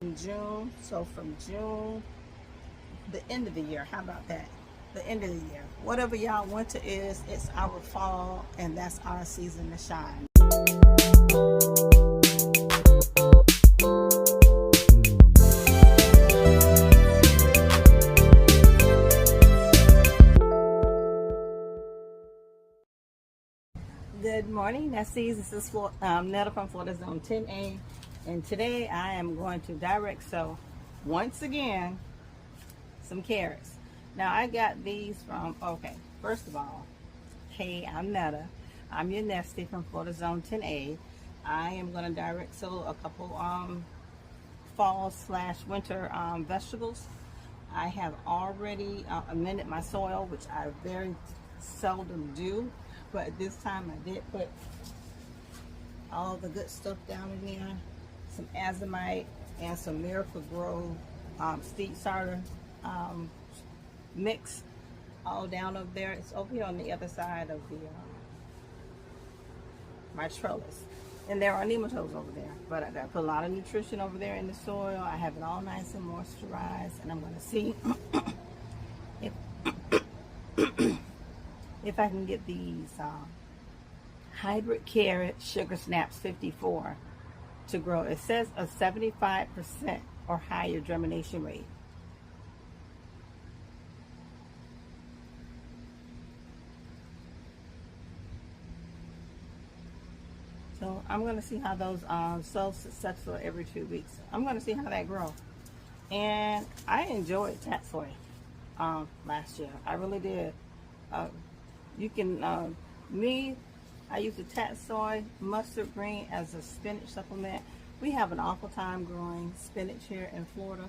in June. So from June, the end of the year, how about that? The end of the year. Whatever y'all winter is, it's our fall, and that's our season to shine. Good morning, Nessie. This is Netta from Florida Zone 10A, and today I am going to direct sow once again some carrots. Now I got these from, okay, first of all, hey, I'm Netta. I'm your Nestie from Florida Zone 10A. I am going to direct sow a couple fall slash winter vegetables. I have already amended my soil, which I very seldom do, but this time I did put all the good stuff down in there, some azomite and some Miracle Grow seed starter mix all down over there. It's over here on the other side of the my trellis, and there are nematodes over there, but I put a lot of nutrition over there in the soil. I have it all nice and moisturized, and I'm going to see if if I can get these hybrid carrot sugar snaps 54 to grow. It says a 75% or higher germination rate. So I'm going to see how those sow successful every 2 weeks. I'm going to see how that grows. And I enjoyed tatsoi last year. I really did. You can, I use the tatsoi mustard green as a spinach supplement. We have an awful time growing spinach here in Florida.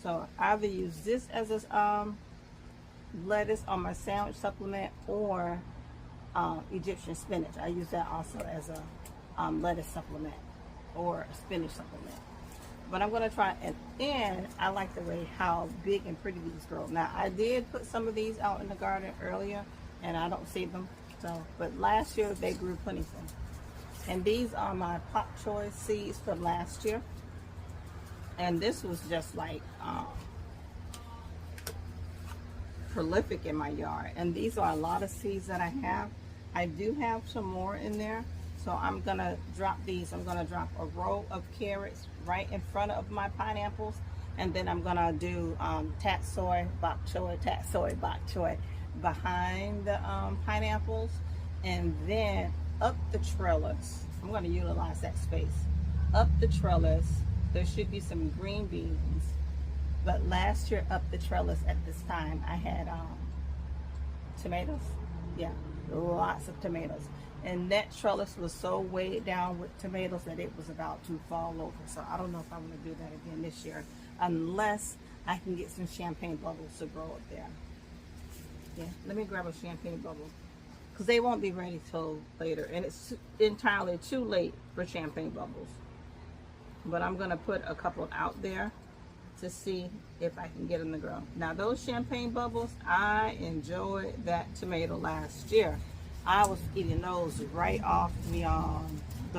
So I either use this as a lettuce on my sandwich supplement, or Egyptian spinach. I use that also as a lettuce supplement or a spinach supplement. But I'm going to try, and I like the way how big and pretty these grow. Now I did put some of these out in the garden earlier, and I don't see them. So, but last year they grew plentiful. And these are my pokchoy seeds from last year. And this was just like prolific in my yard. And these are a lot of seeds that I have. I do have some more in there. So I'm gonna drop these. I'm gonna drop a row of carrots right in front of my pineapples. And then I'm gonna do tatsoi, bok choy behind the pineapples. And then up the trellis, I'm gonna utilize that space. Up the trellis, there should be some green beans. But last year up the trellis at this time, I had tomatoes. Yeah, lots of tomatoes. And that trellis was so weighed down with tomatoes that it was about to fall over. So I don't know if I'm going to do that again this year, unless I can get some champagne bubbles to grow up there. Yeah, let me grab a champagne bubble, because they won't be ready till later, and it's entirely too late for champagne bubbles. But I'm going to put a couple out there to see if I can get them to grow. Now those champagne bubbles, I enjoyed that tomato last year. I was eating those right off the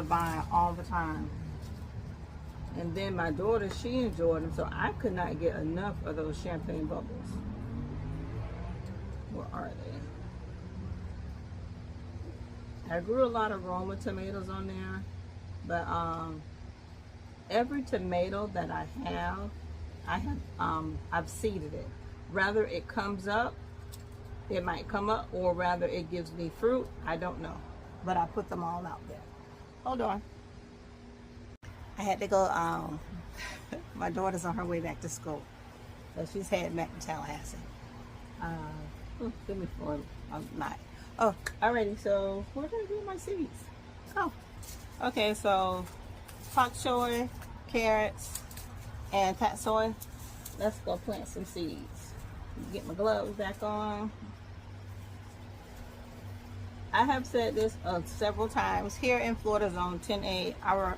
vine all the time. And then my daughter, she enjoyed them, so I could not get enough of those champagne bubbles. Where are they? I grew a lot of Roma tomatoes on there, but every tomato that I have, I've seeded it. Rather it comes up, it might come up, or rather it gives me fruit. I don't know, but I put them all out there. Hold on. I had to go, my daughter's on her way back to school. So she's heading back to Tallahassee. Give me four, not. Oh, alrighty, so where did I do my seeds? Oh, okay, so pak choy, carrots, and tatsoi. Let's go plant some seeds. Get my gloves back on. I have said this several times. Here in Florida Zone 10A, our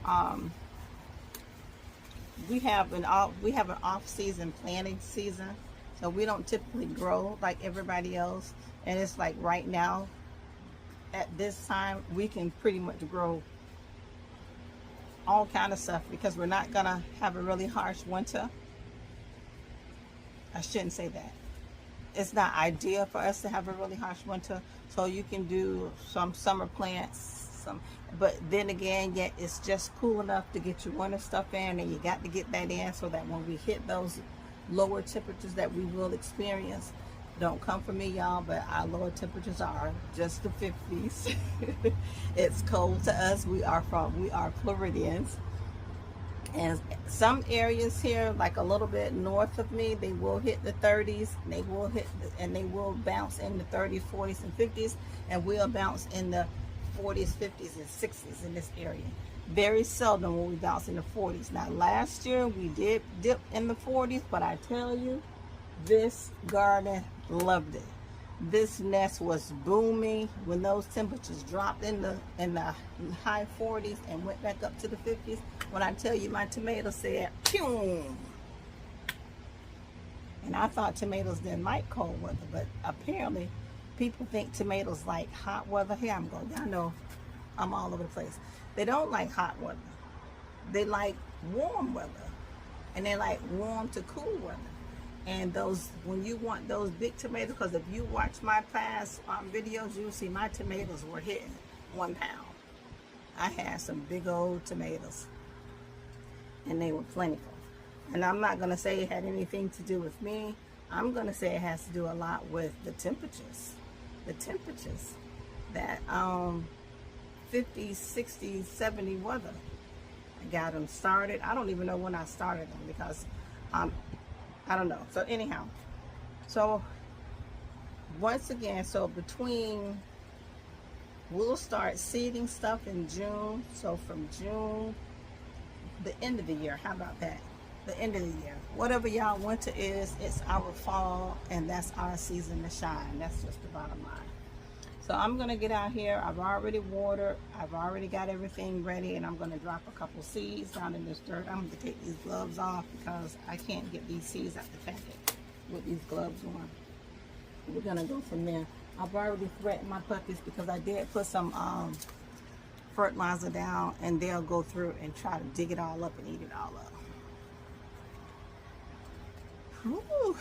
we have an off-season planting season, so we don't typically grow like everybody else. And it's like right now, at this time, we can pretty much grow all kind of stuff, because we're not gonna have a really harsh winter. I shouldn't say that. It's not ideal for us to have a really harsh winter, so you can do some summer plants, but then again, yet it's just cool enough to get your winter stuff in, and you got to get that in so that when we hit those lower temperatures that we will experience, don't come for me, y'all, but our lower temperatures are just the 50s. It's cold to us. We are Floridians. And some areas here, like a little bit north of me, they will hit the 30s. They will bounce in the 30s, 40s, and 50s, and we'll bounce in the 40s, 50s, and 60s in this area. Very seldom will we bounce in the 40s. Now, last year we did dip in the 40s, but I tell you, this garden loved it. This nest was booming when those temperatures dropped in the high 40s and went back up to the 50s. When I tell you, my tomatoes said, pew! And I thought tomatoes didn't like cold weather, but apparently people think tomatoes like hot weather. Here I'm going. Y'all know I'm all over the place. They don't like hot weather. They like warm weather. And they like warm to cool weather. And those, when you want those big tomatoes, because if you watch my past videos, you'll see my tomatoes were hitting 1 pound. I had some big old tomatoes, and they were plentiful. And I'm not going to say it had anything to do with me. I'm going to say it has to do a lot with the temperatures. The temperatures, that 50, 60, 70 weather. I got them started. I don't even know when I started them, because I don't know. So anyhow, so once again, so we'll start seeding stuff in June. So from June, the end of the year, how about that? The end of the year. Whatever y'all winter is, it's our fall, and that's our season to shine. That's just the bottom line. So I'm going to get out here. I've already watered. I've already got everything ready, and I'm going to drop a couple seeds down in this dirt. I'm going to take these gloves off because I can't get these seeds out the packet with these gloves on. We're going to go from there. I've already threatened my puppies because I did put some fertilizer down, and they'll go through and try to dig it all up and eat it all up. Whew.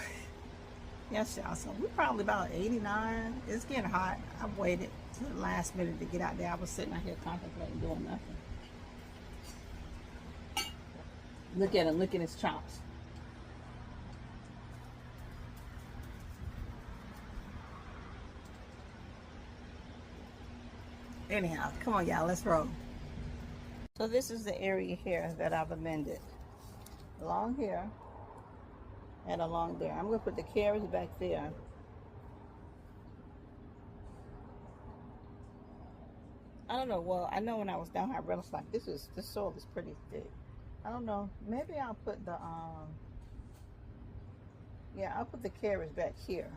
Yes, y'all. So we're probably about 89. It's getting hot. I've waited to the last minute to get out there. I was sitting out here contemplating doing nothing. Look at him. Look at his chops. Anyhow, come on, y'all. Let's roll. So this is the area here that I've amended. Along here and along there. I'm going to put the carrots back there. I don't know. Well, I know when I was down here, I realized like this soil is pretty thick. I don't know. Maybe I'll put the I'll put the carrots back here,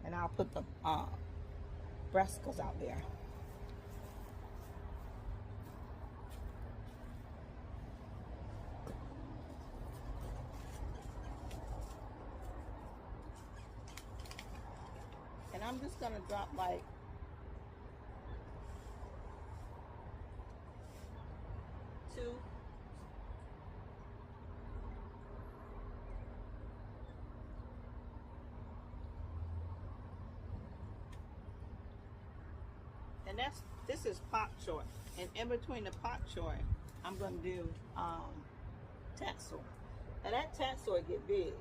and I'll put the brassicas out there. And I'm just gonna drop like 2. And this is pokchoy. And in between the pokchoy, I'm gonna do tatsoi. Now that tatsoi get big.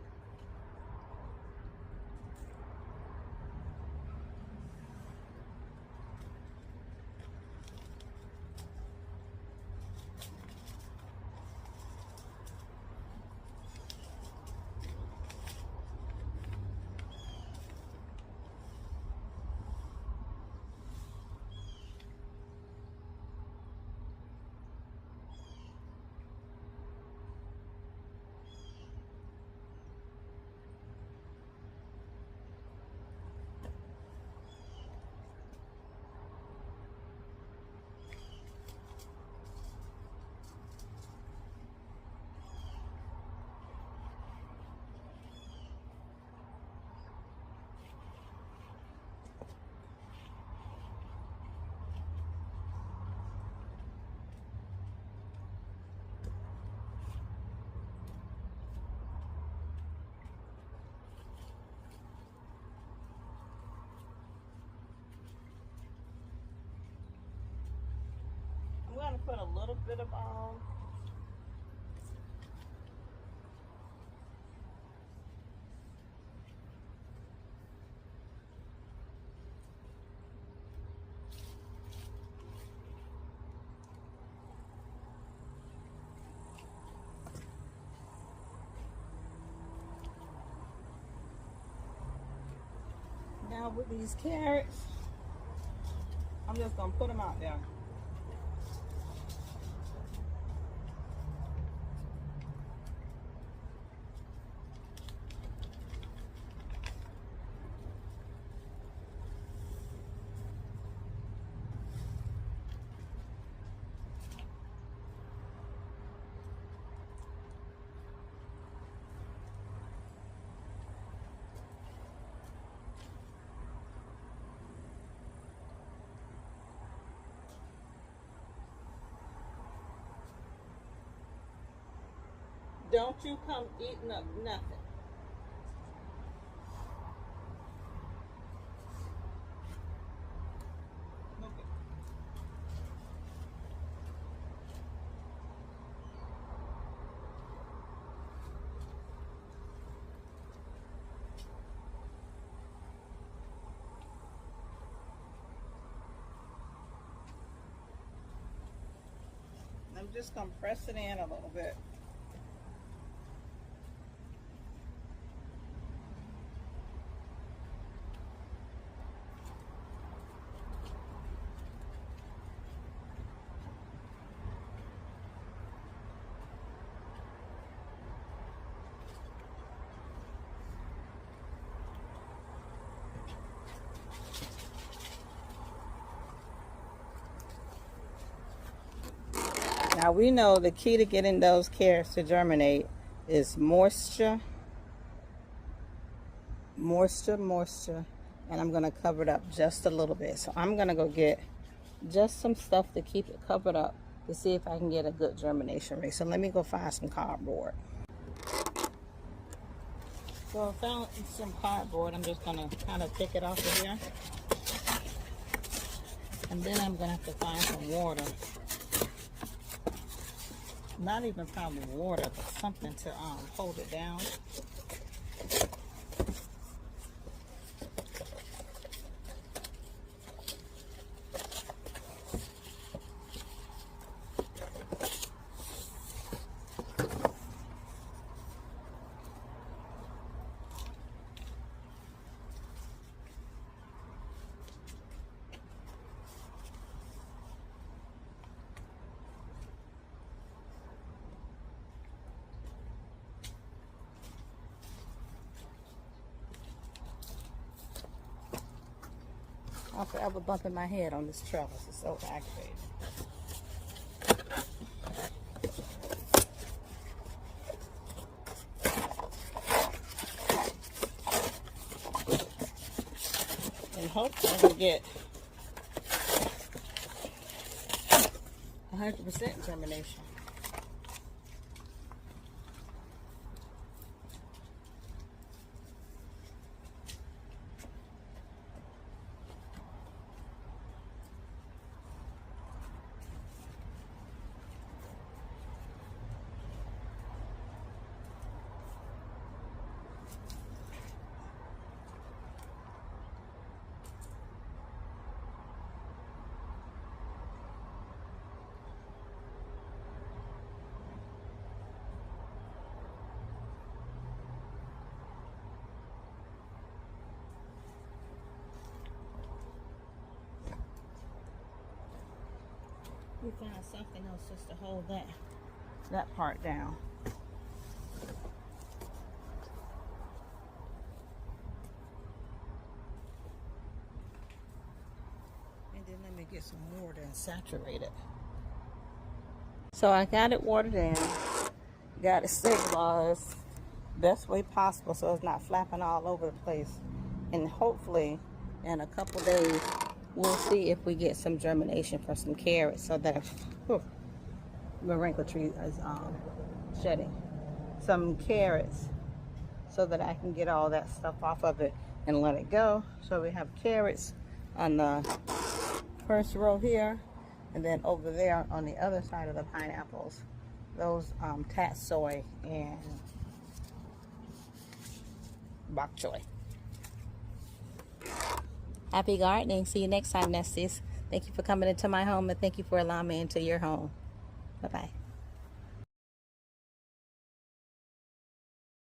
put a little bit of now with these carrots, I'm just gonna put them out there. Don't you come eating up nothing. Okay. I'm just gonna press it in a little bit. Now we know the key to getting those carrots to germinate is moisture, moisture, and I'm gonna cover it up just a little bit. So I'm gonna go get just some stuff to keep it covered up to see if I can get a good germination rate. So let me go find some cardboard. So I found some cardboard. I'm just gonna kind of take it off of here. And then I'm gonna have to find some water. Not even probably water, but something to hold it down. I'm forever bumping my head on this trellis. It's so aggravating. And hopefully I will get 100% germination. We find something else just to hold that part down. And then let me get some water and saturate it. So I got it watered in, got it stabilized best way possible so it's not flapping all over the place. And hopefully in a couple days we'll see if we get some germination from some carrots so that the wrinkle tree is shedding some carrots so that I can get all that stuff off of it and let it go. So we have carrots on the first row here, And then over there on the other side of the pineapples, those pokchoy and pokchoy. Happy gardening. See you next time, Nesties. Thank you for coming into my home, and thank you for allowing me into your home. Bye-bye.